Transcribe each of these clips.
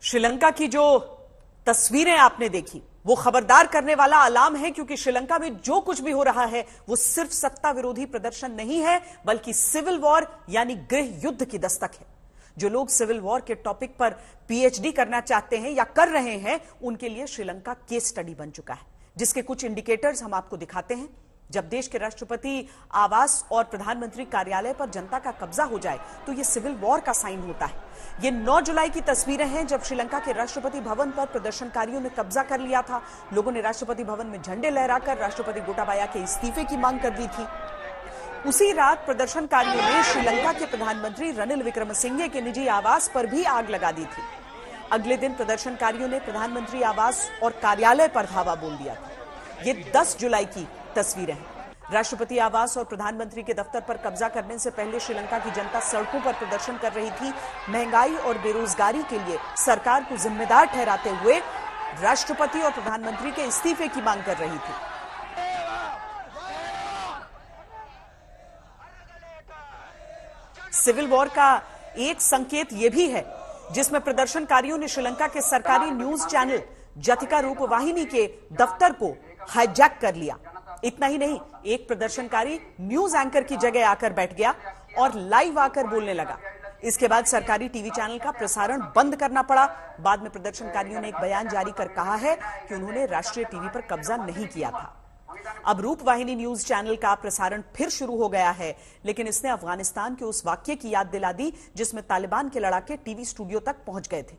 श्रीलंका की जो तस्वीरें आपने देखी वो खबरदार करने वाला अलार्म है, क्योंकि श्रीलंका में जो कुछ भी हो रहा है वो सिर्फ सत्ता विरोधी प्रदर्शन नहीं है, बल्कि सिविल वॉर यानी गृह युद्ध की दस्तक है। जो लोग सिविल वॉर के टॉपिक पर पीएचडी करना चाहते हैं या कर रहे हैं, उनके लिए श्रीलंका केस स्टडी बन चुका है, जिसके कुछ इंडिकेटर्स हम आपको दिखाते हैं। जब देश के राष्ट्रपति आवास और प्रधानमंत्री कार्यालय पर जनता का कब्जा हो जाए तो यह सिविल वॉर का साइन होता है। ये 9 जुलाई की तस्वीरें हैं, जब श्रीलंका के राष्ट्रपति भवन पर प्रदर्शनकारियों ने कब्जा कर लिया था। लोगों ने राष्ट्रपति भवन में झंडे लहराकर राष्ट्रपति गोटाबाया के इस्तीफे की मांग कर दी थी। उसी रात प्रदर्शनकारियों ने श्रीलंका के प्रधानमंत्री रनिल विक्रमसिंघे के निजी आवास पर भी आग लगा दी थी। अगले दिन प्रदर्शनकारियों ने प्रधानमंत्री आवास और कार्यालय पर धावा बोल दिया था। ये 10 जुलाई की तस्वीरें हैं। राष्ट्रपति आवास और प्रधानमंत्री के दफ्तर पर कब्जा करने से पहले श्रीलंका की जनता सड़कों पर प्रदर्शन कर रही थी। महंगाई और बेरोजगारी के लिए सरकार को जिम्मेदार ठहराते हुए राष्ट्रपति और प्रधानमंत्री के इस्तीफे की मांग कर रही थी। सिविल वॉर का एक संकेत यह भी है, जिसमें प्रदर्शनकारियों ने श्रीलंका के सरकारी न्यूज चैनल जथिका रूपवाहिनी के दफ्तर को हाईजैक कर लिया। इतना ही नहीं, एक प्रदर्शनकारी न्यूज एंकर की जगह आकर बैठ गया और लाइव आकर बोलने लगा। इसके बाद सरकारी टीवी चैनल का प्रसारण बंद करना पड़ा। बाद में प्रदर्शनकारियों ने एक बयान जारी कर कहा है कि उन्होंने राष्ट्रीय टीवी पर कब्जा नहीं किया था। अब रूपवाहिनी न्यूज चैनल का प्रसारण फिर शुरू हो गया है, लेकिन इसने अफगानिस्तान के उस वाक्य की याद दिला दी जिसमें तालिबान के लड़ाके टीवी स्टूडियो तक पहुंच गए थे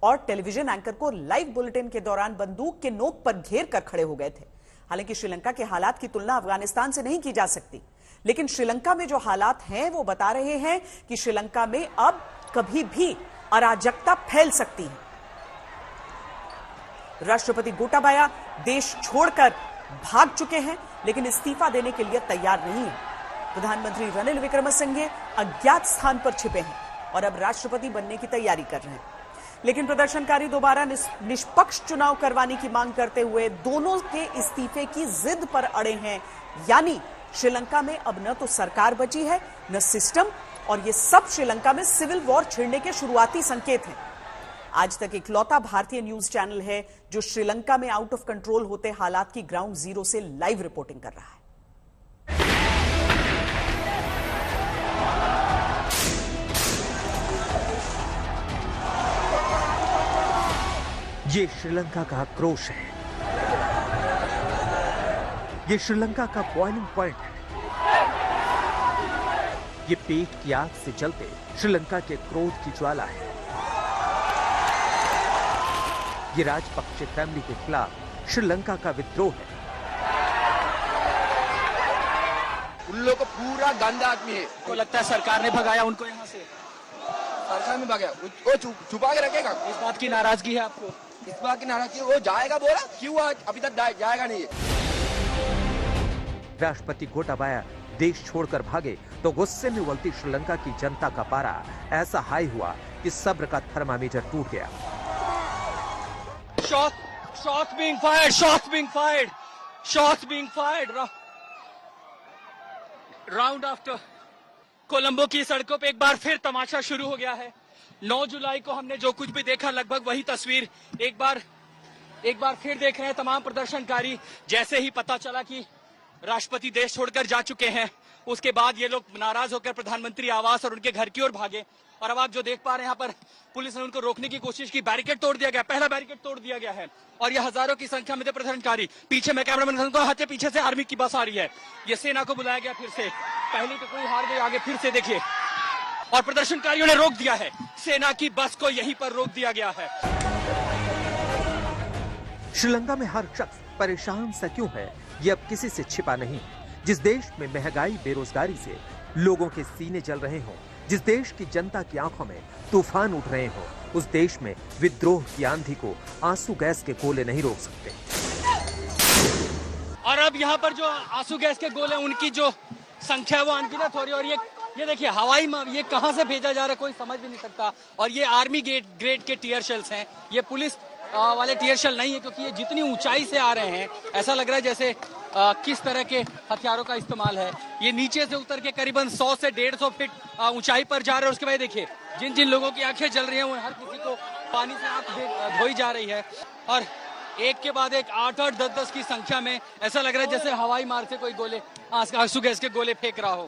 और टेलीविजन एंकर को लाइव बुलेटिन के दौरान बंदूक के नोक पर घेर कर खड़े हो गए थे। हालांकि श्रीलंका के हालात की तुलना अफगानिस्तान से नहीं की जा सकती, लेकिन श्रीलंका में जो हालात हैं वो बता रहे हैं कि श्रीलंका में अब कभी भी अराजकता फैल सकती है। राष्ट्रपति गोटाबाया देश छोड़कर भाग चुके हैं, लेकिन इस्तीफा देने के लिए तैयार नहीं है। प्रधानमंत्री रनिल विक्रमसिंघे अज्ञात स्थान पर छिपे हैं और अब राष्ट्रपति बनने की तैयारी कर रहे हैं। लेकिन प्रदर्शनकारी दोबारा निष्पक्ष चुनाव करवाने की मांग करते हुए दोनों के इस्तीफे की जिद पर अड़े हैं। यानी श्रीलंका में अब न तो सरकार बची है न सिस्टम, और ये सब श्रीलंका में सिविल वॉर छिड़ने के शुरुआती संकेत हैं। आज तक इकलौता भारतीय न्यूज चैनल है जो श्रीलंका में आउट ऑफ कंट्रोल होते हालात की ग्राउंड जीरो से लाइव रिपोर्टिंग कर रहा है। ये श्रीलंका का आक्रोश है, ये श्रीलंका का बॉइलिंग पॉइंट है। ये पेट की आग से जलते श्रीलंका के क्रोध की ज्वाला है। ये राजपक्षे फैमिली के खिलाफ श्रीलंका का विद्रोह है। उन लोगों को पूरा गंदा आदमी है। को लगता है सरकार ने भगाया उनको यहाँ से। सरकार में भगाया, वो छुपा के रखेगा। इस बात की नाराजगी है आपको? इस बात की नाराजगी, वो जाएगा बोला, क्यों अभी तक जाएगा नहीं। राष्ट्रपति गोटाबाया देश छोड़कर भागे तो गुस्से में उबलती श्रीलंका की जनता का पारा ऐसा हाई हुआ कि सब्र का थर्मामीटर टूट गया। Shots being fired, shots being fired, shots being fired. Round after Colombo की सड़कों पे एक बार फिर तमाशा शुरू हो गया है। 9 जुलाई को हमने जो कुछ भी देखा, लगभग वही तस्वीर एक बार फिर देख रहे हैं तमाम प्रदर्शनकारी। जैसे ही पता चला कि राष्ट्रपति देश छोड़कर जा चुके हैं, उसके बाद ये लोग नाराज होकर प्रधानमंत्री आवास और उनके घर की ओर भागे। और अब आप जो देख पा रहे हैं, यहाँ पर पुलिस ने उनको रोकने की कोशिश की, बैरिकेड तोड़ दिया गया, पहला बैरिकेड तोड़ दिया गया है और ये हजारों की संख्या में थे प्रदर्शनकारी। पीछे मैं कैमरामैन को हाथ पीछे से आर्मी की बस आ रही है। ये सेना को बुलाया गया फिर से, पहले तो कोई हार गई, आगे फिर से देखिए। और प्रदर्शनकारियों ने रोक दिया है, सेना की बस को यहीं पर रोक दिया गया है। श्रीलंका में हर शख्स परेशान सा क्यों है, ये अब किसी से छिपा नहीं। जिस देश में महंगाई बेरोजगारी से लोगों के सीने जल रहे हों, जिस देश की जनता की आंखों में तूफान उठ रहे हों, उस देश में विद्रोह की आंधी को आंसू गैस के गोले नहीं रोक सकते। और अब यहाँ पर जो आंसू गैस के गोले, उनकी जो संख्या है वो अनगिनत हो रही है। और ये देखिए हवाई ये कहां से भेजा जा रहा है कोई समझ भी नहीं सकता। और ये आर्मी ग्रेड के टीयर शेल्स हैं, ये पुलिस वाले टीयर शेल नहीं है, क्योंकि ये जितनी ऊंचाई से आ रहे हैं ऐसा लग रहा है जैसे किस तरह के हथियारों का इस्तेमाल है। ये नीचे से उतर के करीबन 100 से 150 फीट ऊंचाई पर जा रहे हैं। उसके बाद देखिए जिन जिन लोगों की आंखें जल रही हैं, वो हर किसी को पानी से आंख धोई जा रही है और एक के बाद एक 8-8, 10-10 की संख्या में ऐसा लग रहा है जैसे हवाई मार से कोई गोले, आंसू गैस के गोले फेंक रहा हो।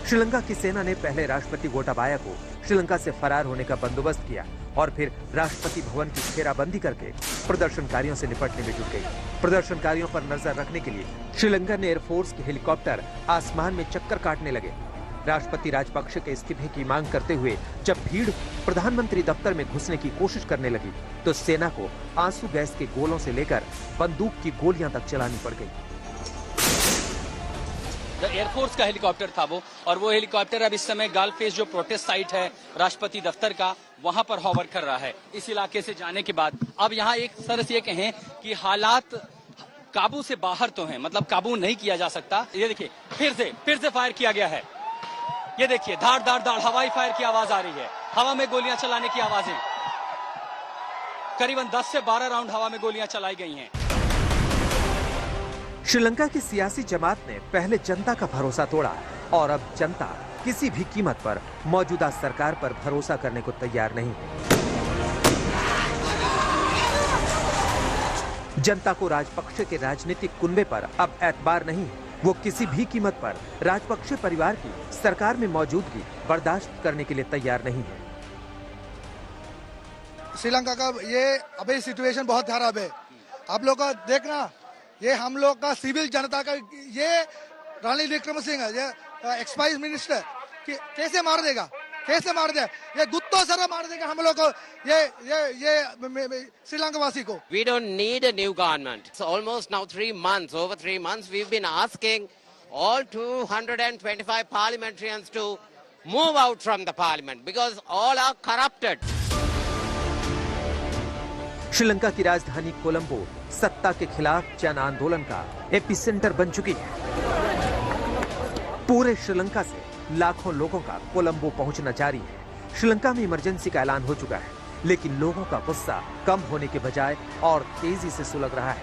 श्रीलंका की सेना ने पहले राष्ट्रपति गोटाबाया को श्रीलंका से फरार होने का बंदोबस्त किया और फिर राष्ट्रपति भवन की घेराबंदी करके प्रदर्शनकारियों से निपटने में जुट गई। प्रदर्शनकारियों पर नजर रखने के लिए श्रीलंकन एयरफोर्स के हेलीकॉप्टर आसमान में चक्कर काटने लगे। राष्ट्रपति राजपक्षे के इस्तीफे की मांग करते हुए जब भीड़ प्रधानमंत्री दफ्तर में घुसने की कोशिश करने लगी तो सेना को आंसू गैस के गोलों से लेकर बंदूक की गोलियां तक चलानी पड़ गई। एयरफोर्स का हेलीकॉप्टर था वो, और वो हेलीकॉप्टर अब इस समय गाल फेस जो प्रोटेस्ट साइट है राष्ट्रपति दफ्तर का, वहां पर हॉवर कर रहा है। इस इलाके से जाने के बाद अब यहाँ एक तरह से ये कहें कि हालात काबू से बाहर तो हैं, मतलब काबू नहीं किया जा सकता। ये देखिए फिर से फायर किया गया है। ये देखिए धाड़ धाड़ धाड़ हवाई फायर की आवाज आ रही है, हवा में गोलियां चलाने की आवाजें। करीबन 10 से 12 राउंड हवा में गोलियां चलाई गई हैं। श्रीलंका की सियासी जमात ने पहले जनता का भरोसा तोड़ा और अब जनता किसी भी कीमत पर मौजूदा सरकार पर भरोसा करने को तैयार नहीं है। जनता को राजपक्षे के राजनीतिक कुनबे पर अब एतबार नहीं है। वो किसी भी कीमत पर राजपक्षे परिवार की सरकार में मौजूदगी बर्दाश्त करने के लिए तैयार नहीं है। श्रीलंका का ये अभी सिचुएशन बहुत खराब है। आप लोग का देखना, ये हम लोग का सिविल जनता का, ये रानिल विक्रमसिंघ ये एक्स मिनिस्टर कैसे मार देगा, ये गुत्तो सर मार देगा हम लोग को, ये श्रीलंका वासी को। We don't need a new government. So almost now over 3 months, we've been asking all 225 parliamentarians to move out from the parliament because all are corrupted. Sri Lanka की राजधानी कोलंबो सत्ता के खिलाफ जन आंदोलन का एपिसेंटर बन चुकी है। पूरे श्रीलंका से लाखों लोगों का कोलंबो पहुंचना जारी है। श्रीलंका में इमरजेंसी का ऐलान हो चुका है, लेकिन लोगों का गुस्सा कम होने के बजाय और तेजी से सुलग रहा है।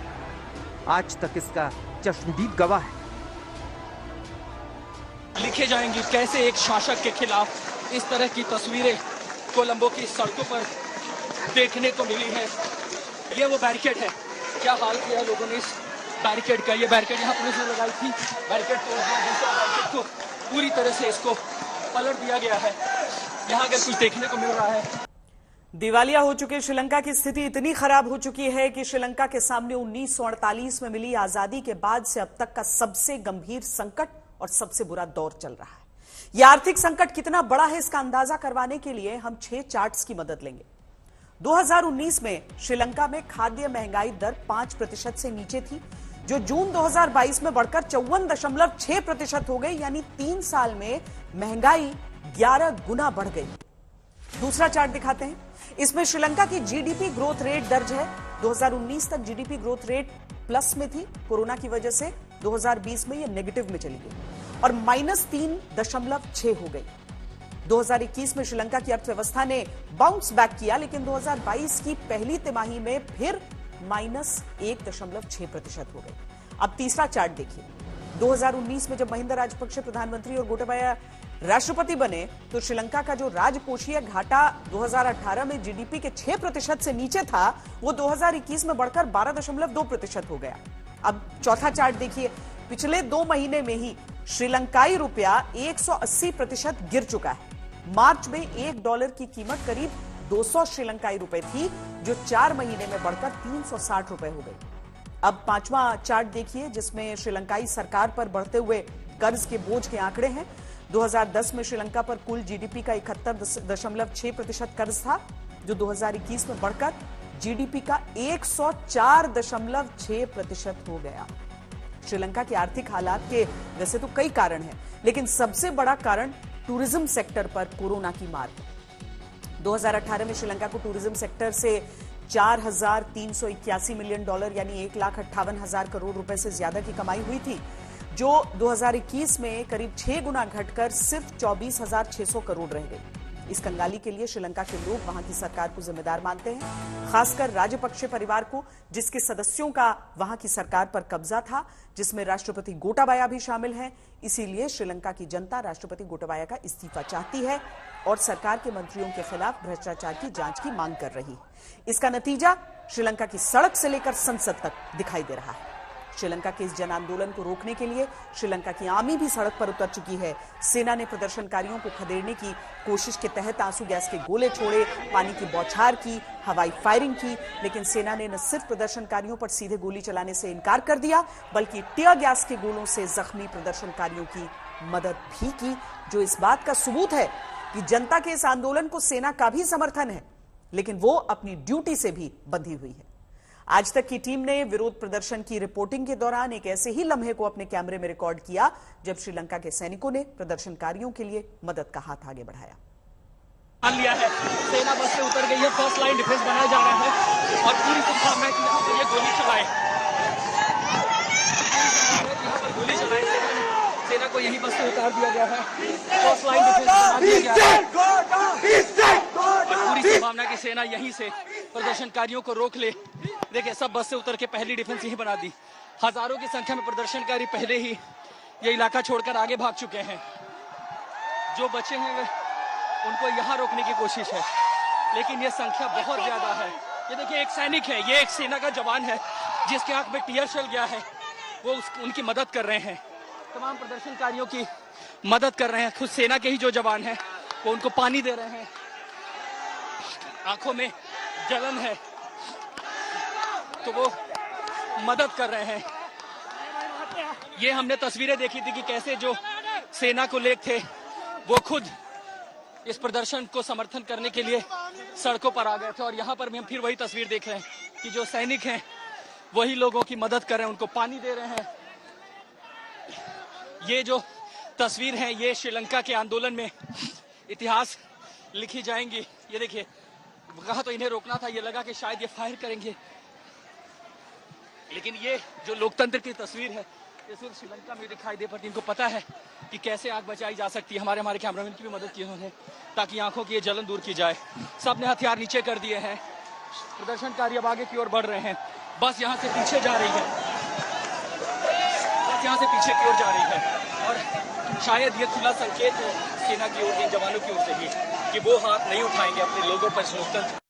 आज तक इसका चश्मदीद गवाह है। लिखे जाएंगी कैसे एक शासक के खिलाफ इस तरह की तस्वीरें कोलंबो की सड़कों पर देखने को मिली है। ये वो बैरिकेड है, क्या हाल किया लोगों ने इस बैरिकेड का। ये बैरिकेड यहाँ पुलिस ने लगाई थी, बैरिकेड तोड़ दिया, दूसरा बैरिकेड को पूरी तरह से इसको पलट दिया गया है। यहाँ अगर कुछ देखने को मिल रहा है। दिवालिया हो चुके श्रीलंका की स्थिति इतनी खराब हो चुकी है कि श्रीलंका के सामने 1948 में मिली आजादी के बाद से अब तक का सबसे गंभीर संकट और सबसे बुरा दौर चल रहा है। यह आर्थिक संकट कितना बड़ा है, इसका अंदाजा करवाने के लिए हम 6 चार्ट्स की मदद लेंगे। 2019 में श्रीलंका में खाद्य महंगाई दर 5% से नीचे थी, जो जून 2022 में बढ़कर 54.6% हो गई, यानी 3 साल में महंगाई 11 गुना बढ़ गई। दूसरा चार्ट दिखाते हैं। इसमें श्रीलंका की जीडीपी ग्रोथ रेट दर्ज है। 2019 तक जीडीपी ग्रोथ रेट प्लस में थी, कोरोना की वजह से 2020 में यह नेगेटिव में चली गई और -3.6 हो गई। 2021 में श्रीलंका की अर्थव्यवस्था ने बाउंस बैक किया, लेकिन 2022 की पहली तिमाही में फिर -1.6% हो गई। अब तीसरा चार्ट देखिए। 2019 में जब महिंदा राजपक्षे प्रधानमंत्री और गोटाबाया राष्ट्रपति बने तो श्रीलंका का जो राजकोषीय घाटा 2018 में जीडीपी के 6% से नीचे था, वो 2021 में बढ़कर 12.2% हो गया। अब चौथा चार्ट देखिए। पिछले 2 महीने में ही श्रीलंकाई रुपया 180% गिर चुका है। मार्च में $1 की कीमत करीब 200 श्रीलंकाई रुपए थी, जो 4 महीने में बढ़कर 360 रुपए हो गई। अब 5वां चार्ट देखिए, जिसमें श्रीलंकाई सरकार पर बढ़ते हुए कर्ज के बोझ के आंकड़े हैं। 2010 में श्रीलंका पर कुल जीडीपी का 71.6% कर्ज था, जो 2021 में बढ़कर जीडीपी का 104.6% हो गया। श्रीलंका के आर्थिक हालात के वैसे तो कई कारण हैं, लेकिन सबसे बड़ा कारण टूरिज्म सेक्टर पर कोरोना की मार है। 2018 में श्रीलंका को टूरिज्म सेक्टर से $4,381 मिलियन यानी 1,58,000 करोड़ रुपए से ज्यादा की कमाई हुई थी, जो 2021 में करीब 6 गुना घटकर सिर्फ 24,600 करोड़ रह गई। इस कंगाली के लिए श्रीलंका के लोग वहां की सरकार को जिम्मेदार मानते हैं, खासकर राजपक्षे परिवार को, जिसके सदस्यों का वहां की सरकार पर कब्जा था, जिसमें राष्ट्रपति गोटाबाया भी शामिल हैं। इसीलिए श्रीलंका की जनता राष्ट्रपति गोटाबाया का इस्तीफा चाहती है और सरकार के मंत्रियों के खिलाफ भ्रष्टाचार की जांच की मांग कर रही है। इसका नतीजा श्रीलंका की सड़क से लेकर संसद तक दिखाई दे रहा है। श्रीलंका के इस जन आंदोलन को रोकने के लिए श्रीलंका की आर्मी भी सड़क पर उतर चुकी है। सेना ने प्रदर्शनकारियों को खदेड़ने की कोशिश के तहत आंसू गैस के गोले छोड़े, पानी की बौछार की, हवाई फायरिंग की, लेकिन सेना ने न सिर्फ प्रदर्शनकारियों पर सीधे गोली चलाने से इनकार कर दिया, बल्कि टियर गैस के गोलों से जख्मी प्रदर्शनकारियों की मदद भी की, जो इस बात का सबूत है कि जनता के इस आंदोलन को सेना का भी समर्थन है, लेकिन वो अपनी ड्यूटी से भी बंधी हुई है। आज तक की टीम ने विरोध प्रदर्शन की रिपोर्टिंग के दौरान एक ऐसे ही लम्हे को अपने कैमरे में रिकॉर्ड किया जब श्रीलंका के सैनिकों ने प्रदर्शनकारियों के लिए मदद का हाथ आगे बढ़ाया। लिया है, सेना बस से उतर गई है, फर्स्ट लाइन डिफेंस बनाया जा रहा है और पूरी संभावना है कि यहाँ पर ये गोली चलाए, गोली चलाए। सेना को यही बस से उतार दिया गया है, फर्स्ट लाइन डिफेंस बना दिया गया है और पूरी संभावना की सेना यहीं से प्रदर्शनकारियों को रोक ले। देखिए, सब बस से उतर के पहली डिफेंस यही बना दी। हजारों की संख्या में प्रदर्शनकारी पहले ही ये इलाका छोड़कर आगे भाग चुके हैं। जो बचे हैं उनको यहाँ रोकने की कोशिश है, लेकिन ये संख्या बहुत ज्यादा है। ये देखिए, एक सैनिक है, ये एक सेना का जवान है जिसके आंख में टीयर चल गया है, वो उनकी मदद कर रहे हैं, तमाम प्रदर्शनकारियों की मदद कर रहे हैं। खुद सेना के ही जो जवान हैं वो उनको पानी दे रहे हैं, आंखों में जलन है तो वो मदद कर रहे हैं। ये हमने तस्वीरें देखी थी कि कैसे जो सेना को लेग थे वो खुद इस प्रदर्शन को समर्थन करने के लिए सड़कों पर आ गए थे, और यहाँ पर भी हम फिर वही तस्वीर देख रहे हैं कि जो सैनिक हैं वही लोगों की मदद कर रहे हैं, उनको पानी दे रहे हैं। ये जो तस्वीर है ये श्रीलंका के आंदोलन में इतिहास लिखी जाएंगी। ये देखिए, कहा तो इन्हें रोकना था, ये लगा कि शायद ये फायर करेंगे, लेकिन ये जो लोकतंत्र की तस्वीर है ये सिर्फ श्रीलंका में दिखाई दे पाती। इनको पता है कि कैसे आग बचाई जा सकती है। हमारे कैमरामैन की भी मदद की उन्होंने, ताकि आंखों की ये जलन दूर की जाए। सबने हथियार नीचे कर दिए हैं, प्रदर्शनकारी अब आगे की ओर बढ़ रहे हैं। बस यहाँ से पीछे जा रही है, बस यहाँ से पीछे की ओर जा रही है, और शायद ये खुला संकेत है सेना की ओर, इन जवानों की ओर से भी कि वो हाथ नहीं उठाएंगे अपने लोगों पर।